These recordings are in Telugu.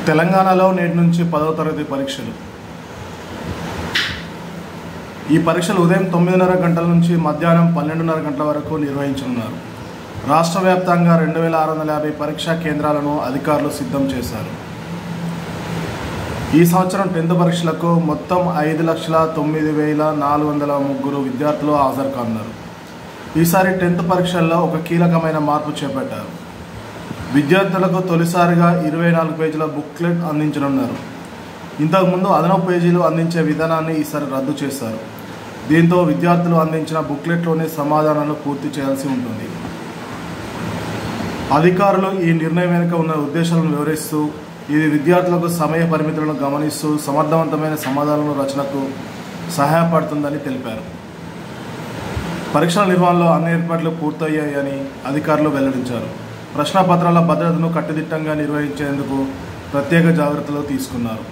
తెలంగాణలో నేటి నుంచి 10వ తరగతి పరీక్షలు. ఈ పరీక్షలు ఉదయం 9:30 గంటల నుంచి మధ్యాహ్నం 12:30 గంటల వరకు నిర్వహించనున్నారు. రాష్ట్ర వ్యాప్తంగా 2650 పరీక్షా కేంద్రాలను అధికారులు సిద్ధం చేశారు. ఈ సంవత్సరం 10th పరీక్షలకు మొత్తం 5,09,403 విద్యార్థులు హాజరు కానున్నారు. ఈసారి 10th పరీక్షల్లో ఒక కీలకమైన మార్పు చేపట్టారు. విద్యార్థులకు తొలిసారిగా 24 పేజీల బుక్లెట్ అందించనున్నారు. ఇంతకుముందు అదనపు పేజీలు అందించే విధానాన్ని ఈసారి రద్దు చేశారు. దీంతో విద్యార్థులు అందించిన బుక్లెట్లోనే సమాధానాలు పూర్తి చేయాల్సి ఉంటుంది. అధికారులు ఈ నిర్ణయం వెనుక ఉన్న ఉద్దేశాలను వివరిస్తూ, ఇది విద్యార్థులకు సమయ పరిమితులను గమనిస్తూ సమర్థవంతమైన సమాధానాల రచనకు సహాయపడుతుందని తెలిపారు. పరీక్షల నిర్వహణలో అన్ని ఏర్పాట్లు పూర్తయ్యాయని అధికారులు వెల్లడించారు. ప్రశ్నపత్రాల భద్రతను కట్టుదిట్టంగా నిర్వహించేందుకు ప్రత్యేక జాగ్రత్తలు తీసుకున్నారు.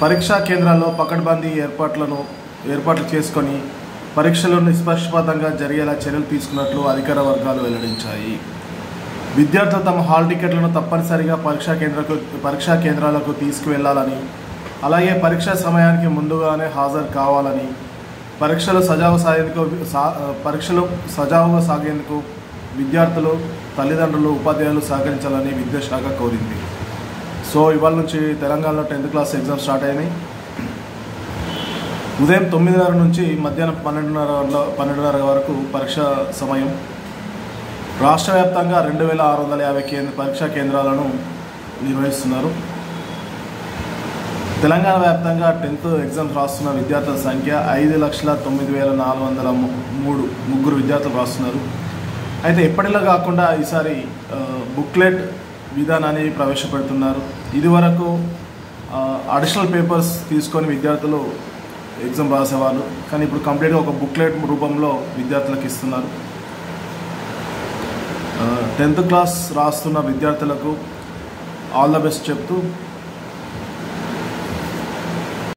పరీక్షా కేంద్రాల్లో పకడ్బందీ ఏర్పాట్లు చేసుకొని పరీక్షలు నిష్పక్షపాతంగా జరిగేలా చర్యలు తీసుకున్నట్లు అధికార వర్గాలు వెల్లడించాయి. విద్యార్థులు తమ హాల్ టికెట్లను తప్పనిసరిగా పరీక్షా కేంద్రాలకు తీసుకువెళ్లాలని, అలాగే పరీక్షా సమయానికి ముందుగానే హాజరు కావాలని, పరీక్షలు సజావుగా సాగేందుకు విద్యార్థులు, తల్లిదండ్రులు, ఉపాధ్యాయులు సహకరించాలని విద్యాశాఖ కోరింది. సో ఇవాళ నుంచి తెలంగాణలో 10th క్లాస్ ఎగ్జామ్ స్టార్ట్ అయినాయి. ఉదయం 9:30 నుంచి మధ్యాహ్నం 12:30 వరకు పరీక్షా సమయం. రాష్ట్ర వ్యాప్తంగా 2650 పరీక్షా కేంద్రాలను నిర్వహిస్తున్నారు. తెలంగాణ వ్యాప్తంగా 10th ఎగ్జామ్స్ రాస్తున్న విద్యార్థుల సంఖ్య 5,09,403 విద్యార్థులు రాస్తున్నారు. అయితే ఎప్పటిలా కాకుండా ఈసారి బుక్లెట్ విధానాన్ని ప్రవేశపెడుతున్నారు. ఇదివరకు అడిషనల్ పేపర్స్ తీసుకొని విద్యార్థులు ఎగ్జామ్ రాసేవాళ్ళు, కానీ ఇప్పుడు కంప్లీట్గా ఒక బుక్లెట్ రూపంలో విద్యార్థులకు ఇస్తున్నారు. 10th క్లాస్ రాస్తున్న విద్యార్థులకు ఆల్ ద బెస్ట్ చెప్తూ